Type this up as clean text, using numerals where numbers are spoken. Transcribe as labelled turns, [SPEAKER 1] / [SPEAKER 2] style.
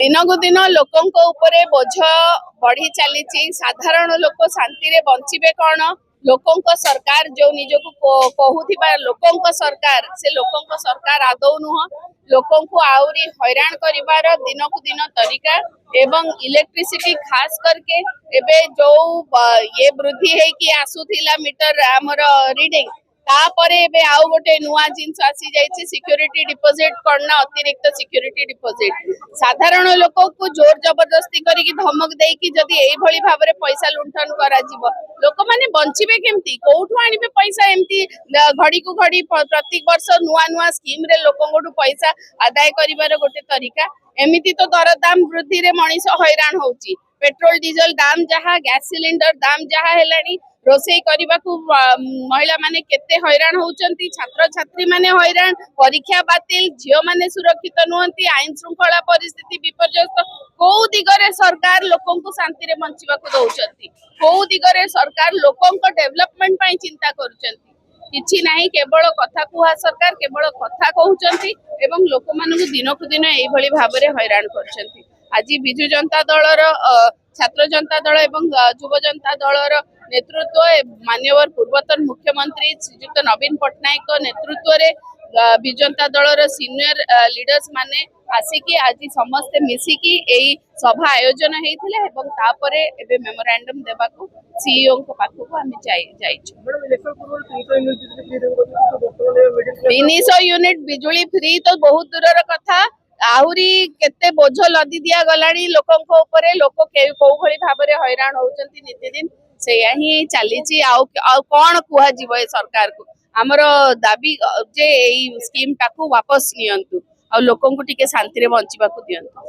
[SPEAKER 1] दिनकु दिन लोकों उपरे बोझ बढ़ी चली साधारण लोक शांति रे बंचिबे कौन लोकों सरकार जो निजको कहूथिबा लोकों सरकार से लोकों सरकार आदौ नुह लोकों को आउरी हैरान करिवार दिनकु दिन तरीका एवं इलेक्ट्रिसिटी खास करके एबे जो ये वृद्धि है कि आसुथिला मीटर हमर रीडिंग तापरे एबे आउ गोटे नुआ जिंस आसी जाइछि सिक्योरिटी डिपोजिट करना अतिरिक्त सिक्योरिटी डिपोजिट साधारण लोक को जोर जबरदस्ती करिकि धमक देकी जदि एई भली भाबरे पैसा लुंठन करा जिवो लोक माने बंचिबे केमती कोठु आनिबे पैसा एमती घड़ी को घड़ी प्रत्येक वर्ष नुआ नुआ स्कीम रे लोकंगठु पैसा आदाय करिवार गोटे तरीका एमिति तो दरदाम वृद्धि रे मनीष हैरान होउची पेट्रोल डीजल दाम जहा गैस सिलिंडर दाम जहा हेलानी रोषे करने को महिला माने केते हैरान होउचंती छात्र छात्री माने हैरान परीक्षा बातिल झियो माने सुरक्षित नुहंती आईन श्रृंखला परिस्थिति विपर्यस्त को दिगरे सरकार लोकों को शांति रे बंचिबा को दउचंती को दिगरे सरकार लोकों को डेवलपमेंट पई चिंता करूचंती किछि नाही केवल कथा कुहा सरकार केवल कथा कहउचंती एवं लोक मानकु दिनकु दिन एई भली भाबरे हैरान करचंती आज बिजु जनता दलर छात्र जनता दल एवं युव जनता दलर नेतृत्व माननीय पूर्वतन मुख्यमंत्री श्रीयुक्त नवीन पट्टनायक नेतृत्व रे बिजु जनता दलर सीनियर लीडर्स माने आसिकी आज समस्ते मिसिकी एई सभा आयोजन हेइथिले एवं तापरे एबे मेमोरेंडम देबाकू सीईओ को पाखु को हम जाइछु 300 यूनिट बिजुली फ्री तो बहुत दूरर कथा आहुरी केते बोझ लदी दिया गलानी लोकों ऊपर लोक कौ भली भाबरे हैरान होउचंती नित्यदिन से ही चली कौन कुहा जीव सरकार को आमर दाबी जे स्कीम टाकू वापस नियंतु आ लोकों को टिके शांति रे बंचिबा को दियंतु।